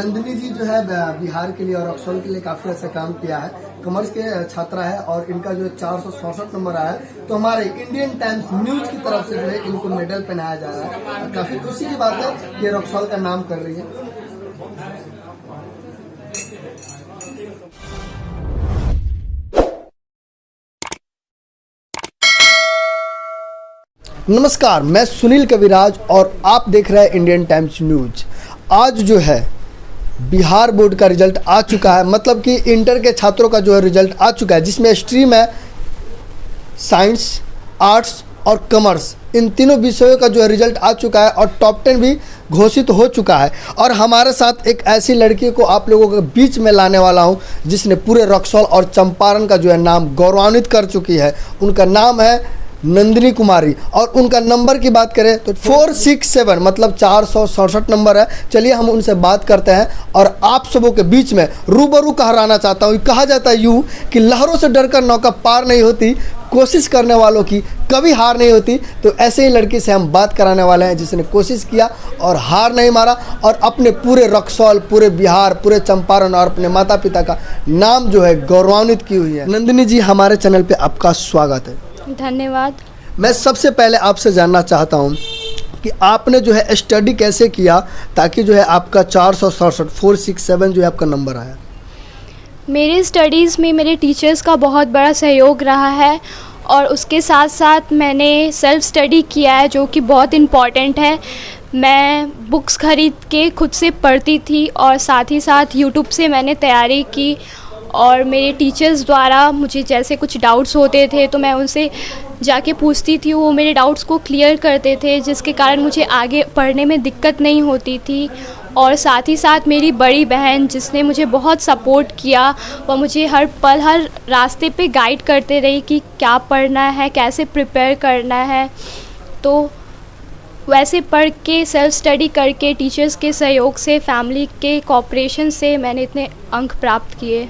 नंदिनी जी जो है बिहार के लिए और रक्सौल के लिए काफी अच्छा काम किया है। कॉमर्स के छात्रा है और इनका जो 467 नंबर आया है, तो हमारे इंडियन टाइम्स न्यूज की तरफ से जो है इनको मेडल पहनाया जा रहा है। काफी खुशी की बात है, ये रक्सौल का नाम कर रही है। नमस्कार, मैं सुनील कविराज और आप देख रहे हैं इंडियन टाइम्स न्यूज। आज जो है बिहार बोर्ड का रिजल्ट आ चुका है, मतलब कि इंटर के छात्रों का जो है रिजल्ट आ चुका है, जिसमें स्ट्रीम है साइंस, आर्ट्स और कॉमर्स। इन तीनों विषयों का जो है रिजल्ट आ चुका है और टॉप 10 भी घोषित हो चुका है। और हमारे साथ एक ऐसी लड़की को आप लोगों के बीच में लाने वाला हूं, जिसने पूरे रक्सौल और चंपारण का जो है नाम गौरवान्वित कर चुकी है। उनका नाम है नंदिनी कुमारी और उनका नंबर की बात करें तो 467 मतलब 467 नंबर है। चलिए हम उनसे बात करते हैं और आप सबों के बीच में रूबरू कहराना चाहता हूँ। कहा जाता है यूँ कि लहरों से डरकर नौका पार नहीं होती, कोशिश करने वालों की कभी हार नहीं होती। तो ऐसे ही लड़की से हम बात कराने वाले हैं जिसने कोशिश किया और हार नहीं मारा और अपने पूरे रक्सौल, पूरे बिहार, पूरे चंपारण और अपने माता पिता का नाम जो है गौरवान्वित की हुई है। नंदिनी जी, हमारे चैनल पे आपका स्वागत है। धन्यवाद। मैं सबसे पहले आपसे जानना चाहता हूं कि आपने जो है स्टडी कैसे किया ताकि जो है आपका 467 जो है आपका नंबर आया। मेरे स्टडीज़ में मेरे टीचर्स का बहुत बड़ा सहयोग रहा है और उसके साथ साथ मैंने सेल्फ स्टडी किया है, जो कि बहुत इम्पॉर्टेंट है। मैं बुक्स ख़रीद के खुद से पढ़ती थी और साथ ही साथ यूट्यूब से मैंने तैयारी की और मेरे टीचर्स द्वारा मुझे जैसे कुछ डाउट्स होते थे तो मैं उनसे जाके पूछती थी, वो मेरे डाउट्स को क्लियर करते थे, जिसके कारण मुझे आगे पढ़ने में दिक्कत नहीं होती थी। और साथ ही साथ मेरी बड़ी बहन, जिसने मुझे बहुत सपोर्ट किया, वह मुझे हर पल हर रास्ते पे गाइड करते रही कि क्या पढ़ना है, कैसे प्रिपेयर करना है। तो वैसे पढ़ के, सेल्फ स्टडी करके, टीचर्स के सहयोग से, फैमिली के कोऑपरेशन से मैंने इतने अंक प्राप्त किए।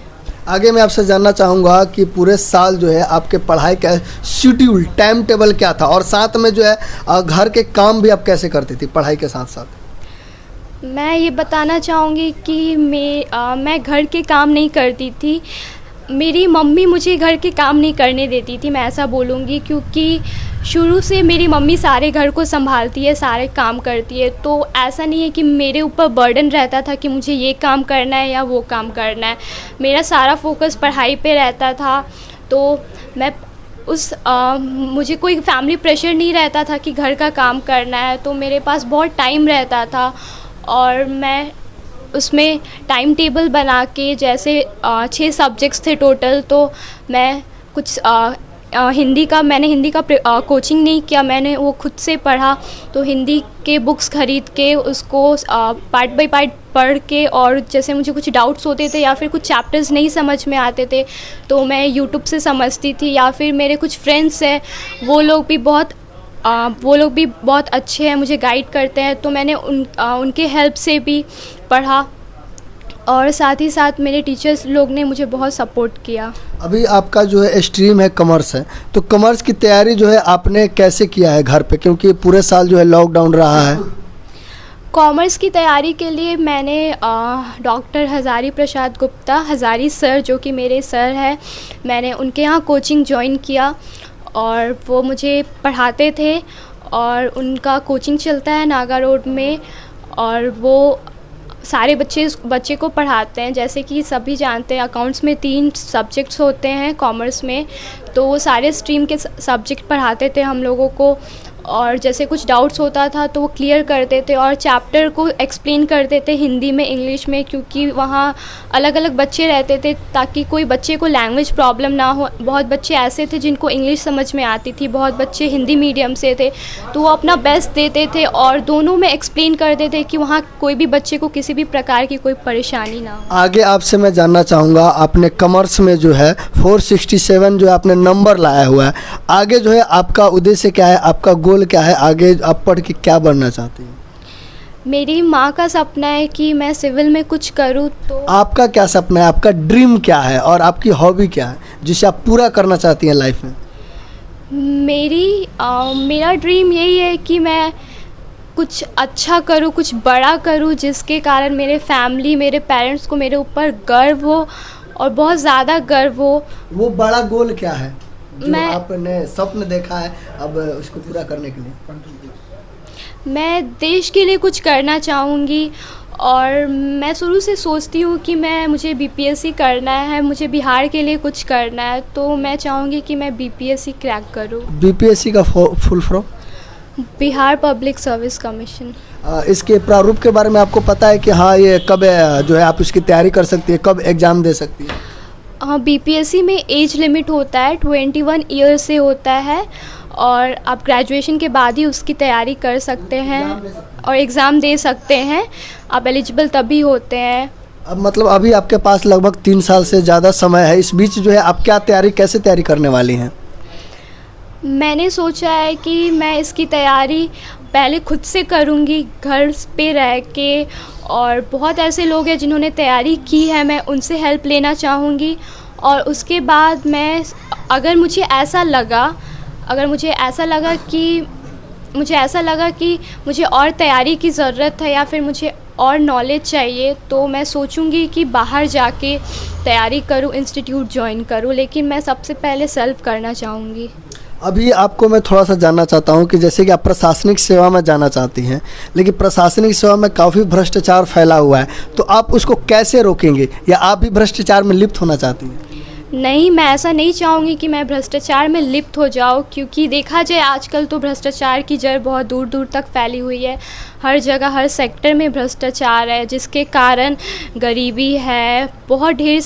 आगे मैं आपसे जानना चाहूँगा कि पूरे साल जो है आपके पढ़ाई का शेड्यूल, टाइम टेबल क्या था और साथ में जो है घर के काम भी आप कैसे करती थी पढ़ाई के साथ साथ। मैं ये बताना चाहूँगी कि मैं घर के काम नहीं करती थी। मेरी मम्मी मुझे घर के काम नहीं करने देती थी, मैं ऐसा बोलूँगी, क्योंकि शुरू से मेरी मम्मी सारे घर को संभालती है, सारे काम करती है। तो ऐसा नहीं है कि मेरे ऊपर बर्डन रहता था कि मुझे ये काम करना है या वो काम करना है। मेरा सारा फोकस पढ़ाई पे रहता था। तो मैं मुझे कोई फैमिली प्रेशर नहीं रहता था कि घर का काम करना है। तो मेरे पास बहुत टाइम रहता था और मैं उसमें टाइम टेबल बना के, जैसे 6 सब्जेक्ट्स थे टोटल, तो मैं कुछ मैंने हिंदी का कोचिंग नहीं किया, मैंने वो खुद से पढ़ा। तो हिंदी के बुक्स ख़रीद के उसको पार्ट बाय पार्ट पढ़ के, और जैसे मुझे कुछ डाउट्स होते थे या फिर कुछ चैप्टर्स नहीं समझ में आते थे तो मैं यूट्यूब से समझती थी, या फिर मेरे कुछ फ्रेंड्स हैं वो लोग भी बहुत अच्छे हैं, मुझे गाइड करते हैं। तो मैंने उनके हेल्प से भी पढ़ा और साथ ही साथ मेरे टीचर्स लोग ने मुझे बहुत सपोर्ट किया। अभी आपका जो है स्ट्रीम है कॉमर्स है, तो कॉमर्स की तैयारी जो है आपने कैसे किया है घर पे, क्योंकि पूरे साल जो है लॉकडाउन रहा है। कॉमर्स की तैयारी के लिए मैंने डॉक्टर हज़ारी प्रसाद गुप्ता, हज़ारी सर, जो कि मेरे सर हैं, मैंने उनके यहाँ कोचिंग ज्वाइन किया और वो मुझे पढ़ाते थे। और उनका कोचिंग चलता है नागा रोड में और वो सारे बच्चे को पढ़ाते हैं। जैसे कि सभी जानते हैं, अकाउंट्स में 3 सब्जेक्ट्स होते हैं कॉमर्स में, तो वो सारे स्ट्रीम के सब्जेक्ट पढ़ाते थे हम लोगों को। और जैसे कुछ डाउट्स होता था तो वो क्लियर करते थे और चैप्टर को एक्सप्लेन करते थे हिंदी में, इंग्लिश में, क्योंकि वहाँ अलग अलग बच्चे रहते थे ताकि कोई बच्चे को लैंग्वेज प्रॉब्लम ना हो। बहुत बच्चे ऐसे थे जिनको इंग्लिश समझ में आती थी, बहुत बच्चे हिंदी मीडियम से थे, तो वो अपना बेस्ट देते थे और दोनों में एक्सप्लेन करते थे कि वहाँ कोई भी बच्चे को किसी भी प्रकार की कोई परेशानी ना हो। आगे आपसे मैं जानना चाहूँगा, आपने कॉमर्स में जो है 467 जो आपने नंबर लाया हुआ है, आगे जो है आपका उद्देश्य क्या है, आपका गोल क्या है, आगे आप पढ़ के क्या बनना चाहती हैं? मेरी माँ का सपना है कि मैं सिविल में कुछ करूँ। तो आपका क्या सपना है, आपका ड्रीम क्या है और आपकी हॉबी क्या है जिसे आप पूरा करना चाहती हैं लाइफ में? मेरा ड्रीम यही है कि मैं कुछ अच्छा करूँ, कुछ बड़ा करूँ, जिसके कारण मेरे फैमिली, मेरे पेरेंट्स को मेरे ऊपर गर्व हो और बहुत ज़्यादा गर्व हो। वो बड़ा गोल क्या है जो मैं- आपने स्वप्न देखा है अब उसको पूरा करने के लिए? मैं देश के लिए कुछ करना चाहूँगी और मैं शुरू से सोचती हूँ कि मुझे बीपीएससी करना है, मुझे बिहार के लिए कुछ करना है, तो मैं चाहूँगी कि मैं बीपीएससी क्रैक करूँ। बीपीएससी का full form? Bihar public service commission. इसके प्रारूप के बारे में आपको पता है कि हाँ ये कब जो है आप इसकी तैयारी कर सकती है, कब एग्ज़ाम दे सकती है? हाँ, बीपीएससी में एज लिमिट होता है, 21 ईयर से होता है और आप ग्रेजुएशन के बाद ही उसकी तैयारी कर सकते हैं और एग्ज़ाम दे सकते हैं। आप एलिजिबल तभी होते हैं। अब मतलब अभी आपके पास लगभग 3 साल से ज़्यादा समय है, इस बीच जो है आप कैसे तैयारी करने वाली हैं? मैंने सोचा है कि मैं इसकी तैयारी पहले खुद से करूँगी, घर पे रह के, और बहुत ऐसे लोग हैं जिन्होंने तैयारी की है, मैं उनसे हेल्प लेना चाहूँगी। और उसके बाद मैं अगर मुझे ऐसा लगा कि मुझे और तैयारी की ज़रूरत है या फिर मुझे और नॉलेज चाहिए, तो मैं सोचूंगी कि बाहर जाके तैयारी करूं, इंस्टीट्यूट ज्वाइन करूं, लेकिन मैं सबसे पहले सेल्फ करना चाहूँगी। अभी आपको मैं थोड़ा सा जानना चाहता हूं कि जैसे कि आप प्रशासनिक सेवा में जाना चाहती हैं, लेकिन प्रशासनिक सेवा में काफ़ी भ्रष्टाचार फैला हुआ है, तो आप उसको कैसे रोकेंगे, या आप भी भ्रष्टाचार में लिप्त होना चाहती हैं? नहीं, मैं ऐसा नहीं चाहूँगी कि मैं भ्रष्टाचार में लिप्त हो जाऊँ, क्योंकि देखा जाए आजकल तो भ्रष्टाचार की जड़ बहुत दूर दूर तक फैली हुई है। हर जगह, हर सेक्टर में भ्रष्टाचार है, जिसके कारण गरीबी है, बहुत ढेर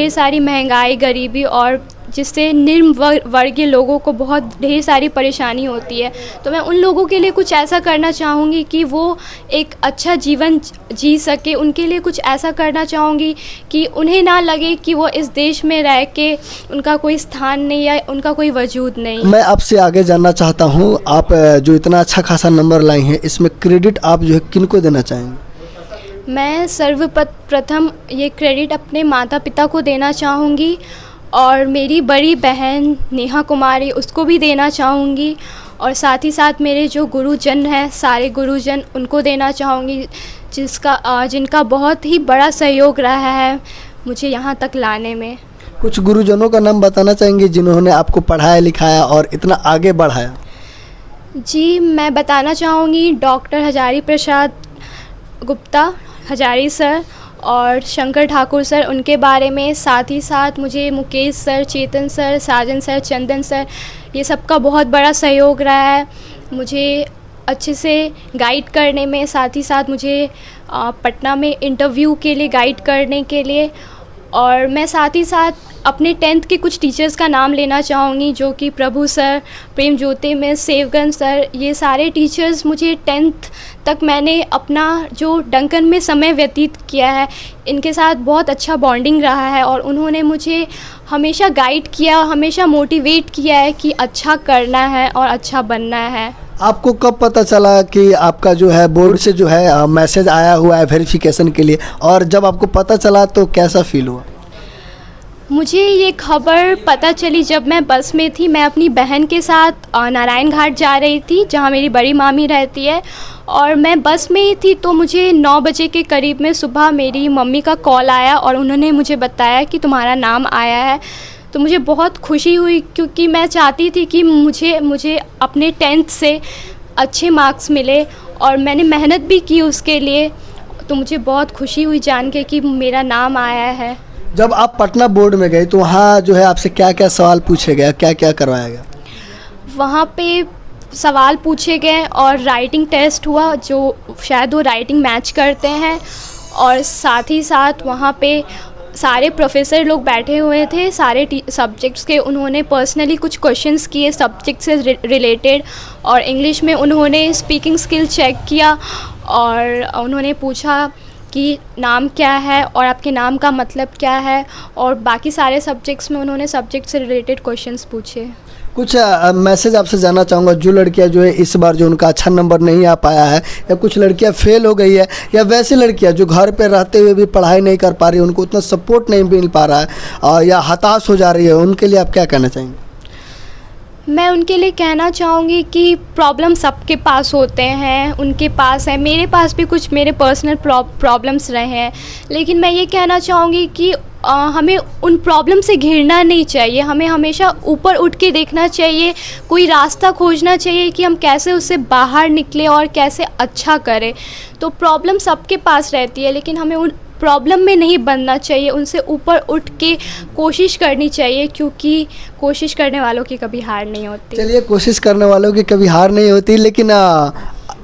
सारी महंगाई, गरीबी, और जिससे निम्न वर्गीय लोगों को बहुत ढेर सारी परेशानी होती है। तो मैं उन लोगों के लिए कुछ ऐसा करना चाहूँगी कि वो एक अच्छा जीवन जी सके। उनके लिए कुछ ऐसा करना चाहूँगी कि उन्हें ना लगे कि वो इस देश में रह के उनका कोई स्थान नहीं या उनका कोई वजूद नहीं। मैं आपसे आगे जानना चाहता हूँ, आप जो इतना अच्छा खासा नंबर लाई हैं, इसमें क्रेडिट आप जो है किनको देना चाहेंगे? मैं सर्वप्रथम ये क्रेडिट अपने माता पिता को देना चाहूँगी और मेरी बड़ी बहन नेहा कुमारी, उसको भी देना चाहूँगी, और साथ ही साथ मेरे जो गुरुजन हैं, सारे गुरुजन, उनको देना चाहूँगी, जिनका बहुत ही बड़ा सहयोग रहा है मुझे यहाँ तक लाने में। कुछ गुरुजनों का नाम बताना चाहेंगे जिन्होंने आपको पढ़ाया लिखाया और इतना आगे बढ़ाया? जी, मैं बताना चाहूँगी डॉक्टर हजारी प्रसाद गुप्ता, हजारी सर, और शंकर ठाकुर सर, उनके बारे में। साथ ही साथ मुझे मुकेश सर, चेतन सर, साजन सर, चंदन सर, ये सबका बहुत बड़ा सहयोग रहा है मुझे अच्छे से गाइड करने में। साथ ही साथ मुझे पटना में इंटरव्यू के लिए गाइड करने के लिए। और मैं साथ ही साथ अपने 10th के कुछ टीचर्स का नाम लेना चाहूँगी, जो कि प्रभु सर, प्रेम ज्योति मिस, सेवगन सर, ये सारे टीचर्स मुझे 10th तक मैंने अपना जो डंकन में समय व्यतीत किया है, इनके साथ बहुत अच्छा बॉन्डिंग रहा है और उन्होंने मुझे हमेशा गाइड किया, हमेशा मोटिवेट किया है कि अच्छा करना है और अच्छा बनना है। आपको कब पता चला कि आपका जो है बोर्ड से जो है मैसेज आया हुआ है वेरिफिकेशन के लिए, और जब आपको पता चला तो कैसा फील हुआ? मुझे ये खबर पता चली जब मैं बस में थी। मैं अपनी बहन के साथ नारायण घाट जा रही थी, जहाँ मेरी बड़ी मामी रहती है, और मैं बस में ही थी। तो मुझे 9 बजे के करीब में सुबह मेरी मम्मी का कॉल आया और उन्होंने मुझे बताया कि तुम्हारा नाम आया है। तो मुझे बहुत खुशी हुई, क्योंकि मैं चाहती थी कि मुझे अपने 10th से अच्छे मार्क्स मिले और मैंने मेहनत भी की उसके लिए। तो मुझे बहुत खुशी हुई जान के कि मेरा नाम आया है। जब आप पटना बोर्ड में गए तो वहाँ जो है आपसे क्या क्या सवाल पूछे गए, क्या क्या करवाया गया? वहाँ पे सवाल पूछे गए और राइटिंग टेस्ट हुआ, जो शायद वो राइटिंग मैच करते हैं। और साथ ही साथ वहाँ पे सारे प्रोफेसर लोग बैठे हुए थे, सारे सब्जेक्ट्स के। उन्होंने पर्सनली कुछ क्वेश्चंस किए सब्जेक्ट से रिलेटेड, और इंग्लिश में उन्होंने स्पीकिंग स्किल चेक किया और उन्होंने पूछा कि नाम क्या है और आपके नाम का मतलब क्या है, और बाकी सारे सब्जेक्ट्स में उन्होंने सब्जेक्ट से रिलेटेड क्वेश्चंस पूछे। कुछ मैसेज आपसे जानना चाहूँगा, जो लड़कियाँ जो है इस बार जो उनका अच्छा नंबर नहीं आ पाया है, या कुछ लड़कियाँ फेल हो गई है, या वैसी लड़कियाँ जो घर पे रहते हुए भी पढ़ाई नहीं कर पा रही, उनको उतना सपोर्ट नहीं मिल पा रहा है या हताश हो जा रही है, उनके लिए आप क्या कहना चाहेंगे? मैं उनके लिए कहना चाहूँगी कि प्रॉब्लम सबके पास होते हैं, उनके पास है, मेरे पास भी कुछ मेरे पर्सनल प्रॉब्लम्स रहे हैं, लेकिन मैं ये कहना चाहूँगी कि हमें उन प्रॉब्लम से घिरना नहीं चाहिए, हमें हमेशा ऊपर उठ के देखना चाहिए, कोई रास्ता खोजना चाहिए कि हम कैसे उससे बाहर निकले और कैसे अच्छा करें। तो प्रॉब्लम सबके पास रहती है, लेकिन हमें उन प्रॉब्लम में नहीं बनना चाहिए, उनसे ऊपर उठ के कोशिश करनी चाहिए, क्योंकि कोशिश करने वालों की कभी हार नहीं होती। चलिए, कोशिश करने वालों की कभी हार नहीं होती, लेकिन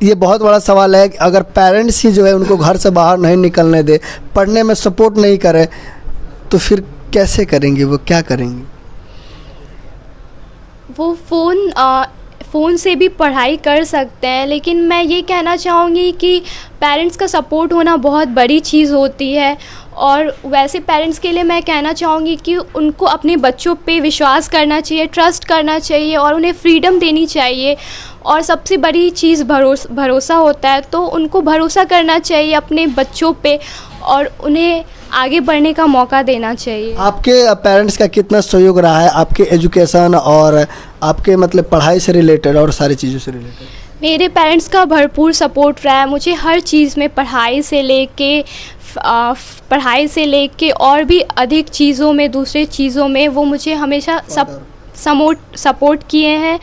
ये बहुत बड़ा सवाल है कि अगर पेरेंट्स ही जो है उनको घर से बाहर नहीं निकलने दे, पढ़ने में सपोर्ट नहीं करे, तो फिर कैसे करेंगे, वो क्या करेंगे? वो फ़ोन से भी पढ़ाई कर सकते हैं, लेकिन मैं ये कहना चाहूँगी कि पेरेंट्स का सपोर्ट होना बहुत बड़ी चीज़ होती है। और वैसे पेरेंट्स के लिए मैं कहना चाहूँगी कि उनको अपने बच्चों पे विश्वास करना चाहिए, ट्रस्ट करना चाहिए और उन्हें फ्रीडम देनी चाहिए। और सबसे बड़ी चीज़ भरोसा होता है, तो उनको भरोसा करना चाहिए अपने बच्चों पे और उन्हें आगे बढ़ने का मौका देना चाहिए। आपके पेरेंट्स का कितना सहयोग रहा है आपके एजुकेशन और आपके मतलब पढ़ाई से रिलेटेड और सारी चीज़ों से रिलेटेड? मेरे पेरेंट्स का भरपूर सपोर्ट रहा है मुझे हर चीज़ में, पढ़ाई से लेके और भी अधिक चीज़ों में, दूसरे चीज़ों में वो मुझे हमेशा सपोर्ट किए हैं।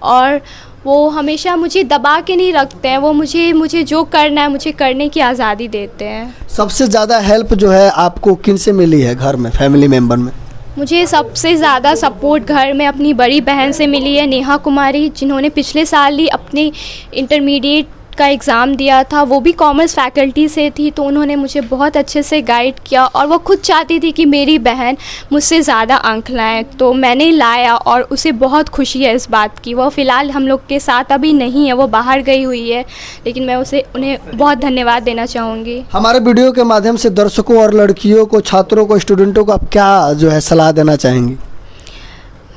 और वो हमेशा मुझे दबा के नहीं रखते हैं, वो मुझे जो करना है मुझे करने की आज़ादी देते हैं। सबसे ज़्यादा हेल्प जो है आपको किन से मिली है घर में, फैमिली मेम्बर में? मुझे सबसे ज़्यादा सपोर्ट घर में अपनी बड़ी बहन से मिली है, नेहा कुमारी, जिन्होंने पिछले साल ही अपनी इंटरमीडिएट का एग्ज़ाम दिया था। वो भी कॉमर्स फैकल्टी से थी, तो उन्होंने मुझे बहुत अच्छे से गाइड किया और वो खुद चाहती थी कि मेरी बहन मुझसे ज़्यादा अंक लाएँ, तो मैंने लाया और उसे बहुत खुशी है इस बात की। वो फ़िलहाल हम लोग के साथ अभी नहीं है, वो बाहर गई हुई है, लेकिन मैं उन्हें बहुत धन्यवाद देना चाहूँगी। हमारे वीडियो के माध्यम से दर्शकों और लड़कियों को, छात्रों को, स्टूडेंटों को आप क्या जो है सलाह देना चाहेंगी?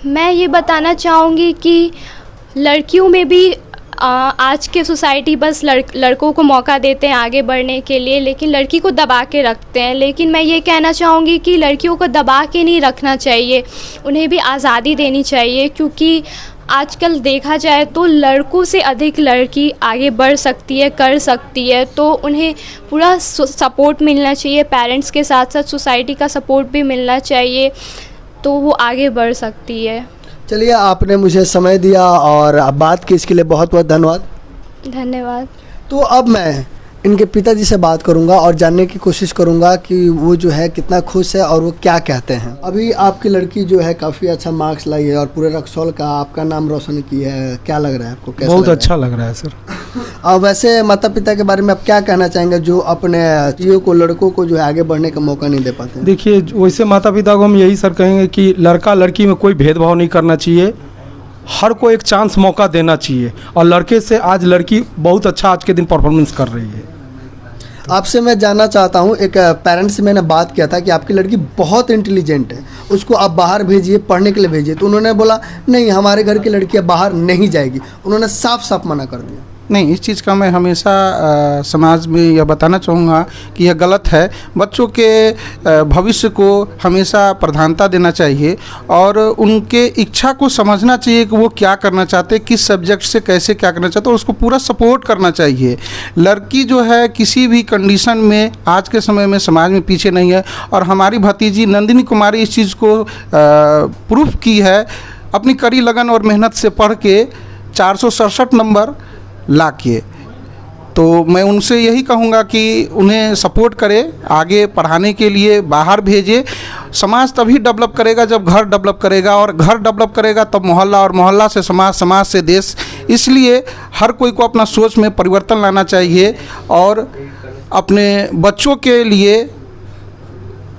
मैं ये बताना चाहूँगी कि लड़कियों में भी आज के सोसाइटी बस लड़कों को मौका देते हैं आगे बढ़ने के लिए, लेकिन लड़की को दबा के रखते हैं। लेकिन मैं ये कहना चाहूँगी कि लड़कियों को दबा के नहीं रखना चाहिए, उन्हें भी आज़ादी देनी चाहिए, क्योंकि आजकल देखा जाए तो लड़कों से अधिक लड़की आगे बढ़ सकती है, कर सकती है। तो उन्हें पूरा सपोर्ट मिलना चाहिए, पेरेंट्स के साथ साथ सोसाइटी का सपोर्ट भी मिलना चाहिए, तो वो आगे बढ़ सकती है। चलिए, आपने मुझे समय दिया और बात की, इसके लिए बहुत बहुत धन्यवाद। तो अब मैं इनके पिताजी से बात करूंगा और जानने की कोशिश करूंगा कि वो जो है कितना खुश है और वो क्या कहते हैं। अभी आपकी लड़की जो है काफ़ी अच्छा मार्क्स लाई है और पूरे रक्सौल का आपका नाम रोशन की है, क्या लग रहा है आपको? कैसा बहुत अच्छा लग रहा है सर। वैसे माता पिता के बारे में आप क्या कहना चाहेंगे जो अपने बच्चियों को, लड़कों को जो है आगे बढ़ने का मौका नहीं दे पाते हैं? देखिए, वैसे माता पिता को हम यही सर कहेंगे कि लड़का लड़की में कोई भेदभाव नहीं करना चाहिए, हर को एक चांस मौका देना चाहिए। और लड़के से आज लड़की बहुत अच्छा आज के दिन परफॉर्मेंस कर रही है। आपसे मैं जानना चाहता हूँ, एक पेरेंट्स से मैंने बात किया था कि आपकी लड़की बहुत इंटेलिजेंट है, उसको आप बाहर भेजिए, पढ़ने के लिए भेजिए, तो उन्होंने बोला नहीं, हमारे घर की लड़कियाँ बाहर नहीं जाएगी, उन्होंने साफ साफ मना कर दिया। नहीं, इस चीज़ का मैं हमेशा समाज में यह बताना चाहूँगा कि यह गलत है। बच्चों के भविष्य को हमेशा प्रधानता देना चाहिए और उनके इच्छा को समझना चाहिए कि वो क्या करना चाहते हैं, किस सब्जेक्ट से कैसे क्या करना चाहते हैं, और उसको पूरा सपोर्ट करना चाहिए। लड़की जो है किसी भी कंडीशन में आज के समय में समाज में पीछे नहीं है, और हमारी भतीजी नंदिनी कुमारी इस चीज़ को प्रूफ की है अपनी कड़ी लगन और मेहनत से पढ़ के 467 नंबर लाके। तो मैं उनसे यही कहूँगा कि उन्हें सपोर्ट करें, आगे पढ़ाने के लिए बाहर भेजे। समाज तभी डेवलप करेगा जब घर डेवलप करेगा, और घर डेवलप करेगा तब मोहल्ला, और मोहल्ला से समाज, समाज से देश। इसलिए हर कोई को अपना सोच में परिवर्तन लाना चाहिए और अपने बच्चों के लिए,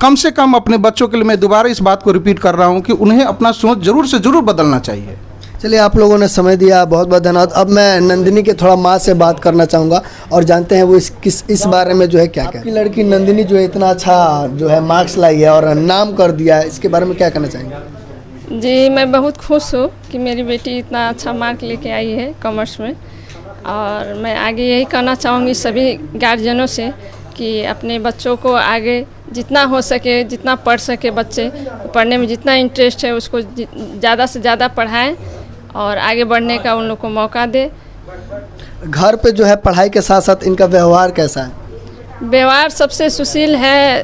कम से कम अपने बच्चों के लिए, मैं दोबारा इस बात को रिपीट कर रहा हूँ कि उन्हें अपना सोच ज़रूर से ज़रूर बदलना चाहिए। चलिए, आप लोगों ने समय दिया, बहुत बहुत धन्यवाद। अब मैं नंदिनी के थोड़ा माँ से बात करना चाहूँगा और जानते हैं वो इस बारे में जो है क्या कहती है। आपकी लड़की नंदिनी जो है इतना अच्छा जो है मार्क्स लाई है और नाम कर दिया है, इसके बारे में क्या कहना चाहेंगे? जी, मैं बहुत खुश हूँ कि मेरी बेटी इतना अच्छा मार्क लेके आई है कॉमर्स में, और मैं आगे यही कहना चाहूँगी सभी गार्जियनों से कि अपने बच्चों को आगे जितना हो सके, जितना पढ़ सके, बच्चे पढ़ने में जितना इंटरेस्ट है उसको ज़्यादा से ज़्यादा पढ़ाएं और आगे बढ़ने का उन लोग को मौका दे। घर पे जो है पढ़ाई के साथ साथ इनका व्यवहार कैसा है? व्यवहार सबसे सुशील है,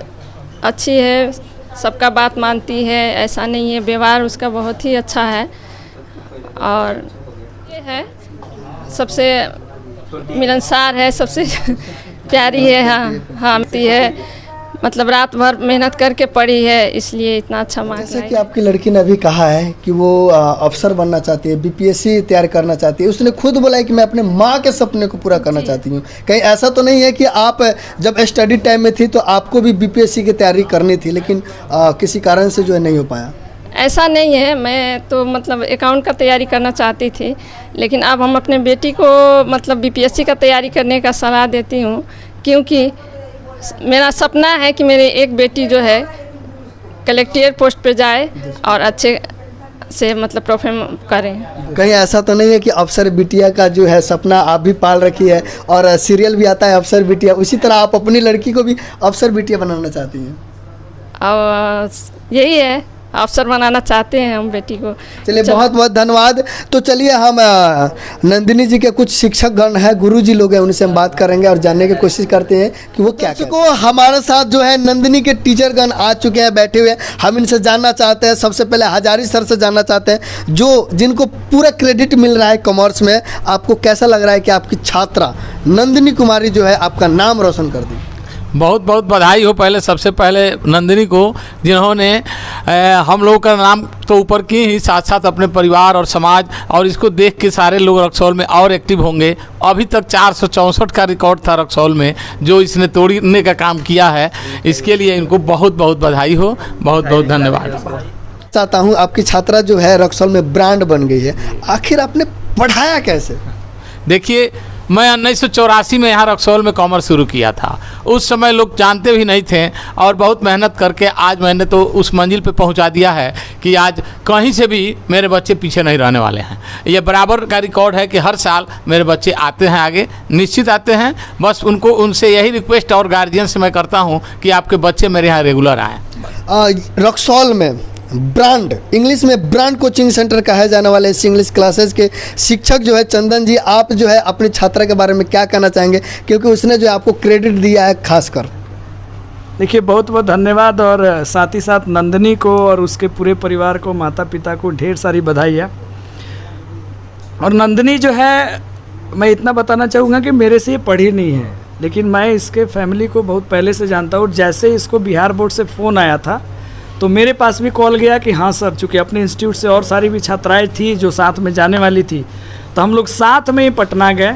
अच्छी है, सबका बात मानती है, ऐसा नहीं है, व्यवहार उसका बहुत ही अच्छा है। और ये है सबसे मिलनसार है, सबसे प्यारी है। हाँ है, मतलब रात भर मेहनत करके पढ़ी है, इसलिए इतना अच्छा मार्क्स। जैसे कि आपकी लड़की ने अभी कहा है कि वो अफसर बनना चाहती है, बीपीएससी तैयार करना चाहती है, उसने खुद बोला है कि मैं अपने माँ के सपने को पूरा करना चाहती हूँ। कहीं ऐसा तो नहीं है कि आप जब स्टडी टाइम में थी तो आपको भी बीपीएससी की तैयारी करनी थी, लेकिन किसी कारण से जो है नहीं हो पाया? ऐसा नहीं है, मैं तो मतलब अकाउंट का तैयारी करना चाहती थी, लेकिन अब हम अपने बेटी को मतलब बीपीएससी का तैयारी करने का सलाह देती हूँ, क्योंकि मेरा सपना है कि मेरी एक बेटी जो है कलेक्टर पोस्ट पे जाए और अच्छे से मतलब परफॉर्म करें। कहीं ऐसा तो नहीं है कि अफसर बिटिया का जो है सपना आप भी पाल रखी है और सीरियल भी आता है अफसर बिटिया, उसी तरह आप अपनी लड़की को भी अफसर बिटिया बनाना चाहती हैं? और यही है, अफसर बनाना चाहते हैं हम बेटी को। चलिए बहुत बहुत धन्यवाद। तो चलिए हम नंदिनी जी के कुछ शिक्षक गण हैं, गुरु जी लोग हैं, उनसे हम बात करेंगे और जानने की कोशिश करते हैं कि वो क्या कहते हैं। हमारे साथ जो है नंदिनी के टीचर गण आ चुके हैं, बैठे हुए। हम इनसे जानना चाहते हैं, सबसे पहले हजारी सर से जानना चाहते हैं, जो जिनको पूरा क्रेडिट मिल रहा है कॉमर्स में। आपको कैसा लग रहा है कि आपकी छात्रा नंदिनी कुमारी जो है आपका नाम रोशन कर दी? बहुत बहुत बधाई हो पहले, सबसे पहले नंदिनी को, जिन्होंने हम लोग का नाम तो ऊपर की ही साथ साथ अपने परिवार और समाज, और इसको देख के सारे लोग रक्सौल में और एक्टिव होंगे। अभी तक 464 का रिकॉर्ड था रक्सौल में, जो इसने तोड़ने का काम किया है। इसके लिए इनको बहुत बहुत बधाई हो, बहुत बहुत धन्यवाद चाहता हूँ। आपकी छात्रा जो है रक्सौल में ब्रांड बन गई है, आखिर आपने पढ़ाया कैसे? देखिए, मैं 1984 में यहाँ रक्सौल में कॉमर्स शुरू किया था। उस समय लोग जानते भी नहीं थे, और बहुत मेहनत करके आज मैंने तो उस मंजिल पे पहुँचा दिया है कि आज कहीं से भी मेरे बच्चे पीछे नहीं रहने वाले हैं। ये बराबर का रिकॉर्ड है कि हर साल मेरे बच्चे आते हैं आगे, निश्चित आते हैं। बस उनसे यही रिक्वेस्ट और गार्जियन से मैं करता हूँ कि आपके बच्चे मेरे यहाँ रेगुलर आएँ। रक्सौल में ब्रांड, इंग्लिश में ब्रांड कोचिंग सेंटर कहे जाने वाले इस इंग्लिश क्लासेस के शिक्षक जो है चंदन जी, आप जो है अपनी छात्रा के बारे में क्या कहना चाहेंगे, क्योंकि उसने जो आपको क्रेडिट दिया है खासकर? देखिए, बहुत बहुत धन्यवाद, और साथ ही साथ नंदिनी को और उसके पूरे परिवार को, माता पिता को ढेर सारी बधाई है। और नंदिनी जो है, मैं इतना बताना चाहूँगा कि मेरे से ये पढ़ी नहीं है, लेकिन मैं इसके फैमिली को बहुत पहले से जानता हूँ। जैसे इसको बिहार बोर्ड से फ़ोन आया था तो मेरे पास भी कॉल गया कि हाँ सर, चूँकि अपने इंस्टीट्यूट से और सारी भी छात्राएं थी जो साथ में जाने वाली थी, तो हम लोग साथ में ही पटना गए।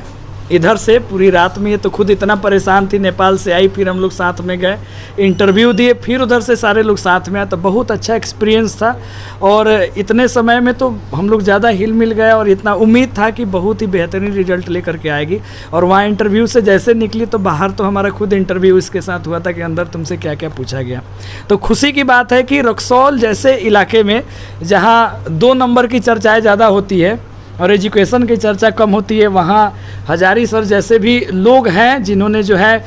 इधर से पूरी रात में, ये तो खुद इतना परेशान थी, नेपाल से आई, फिर हम लोग साथ में गए, इंटरव्यू दिए, फिर उधर से सारे लोग साथ में आए। तो बहुत अच्छा एक्सपीरियंस था, और इतने समय में तो हम लोग ज़्यादा हिल मिल गए, और इतना उम्मीद था कि बहुत ही बेहतरीन रिजल्ट लेकर के आएगी। और वहाँ इंटरव्यू से जैसे निकली तो बाहर तो हमारा खुद इंटरव्यू इसके साथ हुआ था कि अंदर तुमसे क्या क्या पूछा गया। तो खुशी की बात है कि रक्सौल जैसे इलाके में, जहाँ 2 नंबर की चर्चाएँ ज़्यादा होती है और एजुकेशन की चर्चा कम होती है, वहाँ हजारी सर जैसे भी लोग हैं जिन्होंने जो है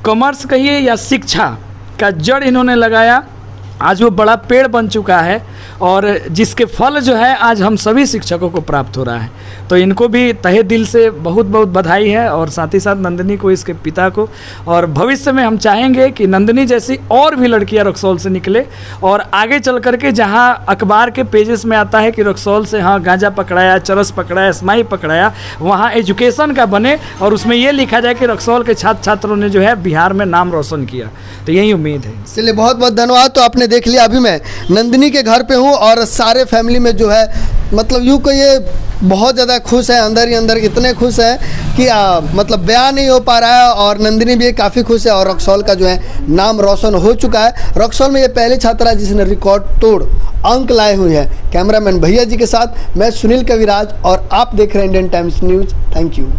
कॉमर्स कहिए या शिक्षा का जड़ इन्होंने लगाया। आज वो बड़ा पेड़ बन चुका है, और जिसके फल जो है आज हम सभी शिक्षकों को प्राप्त हो रहा है। तो इनको भी तहे दिल से बहुत बहुत बधाई है, और साथ ही साथ नंदिनी को, इसके पिता को। और भविष्य में हम चाहेंगे कि नंदिनी जैसी और भी लड़कियां रक्सौल से निकले, और आगे चल करके जहां अखबार के पेजेस में आता है कि रक्सौल से हाँ गांजा पकड़ाया, चरस पकड़ाया, स्माई पकड़ाया, वहाँ एजुकेशन का बने, और उसमें ये लिखा जाए कि रक्सौल के छात्र छात्रों ने जो है बिहार में नाम रोशन किया। तो यही उम्मीद है। चलिए बहुत बहुत धन्यवाद। तो आपने देख लिया, अभी मैं नंदिनी के घर पे हूँ, और सारे फैमिली में जो है मतलब यूँ को ये बहुत ज़्यादा खुश है, अंदर ही अंदर इतने खुश है कि मतलब बयान नहीं हो पा रहा है। और नंदिनी भी काफ़ी खुश है, और रक्सौल का जो है नाम रोशन हो चुका है। रक्सौल में ये पहली छात्रा है जिसने रिकॉर्ड तोड़ अंक लाए हुए हैं। कैमरामैन भैया जी के साथ मैं सुनील कविराज, और आप देख रहे हैं Indian times news. Thank you.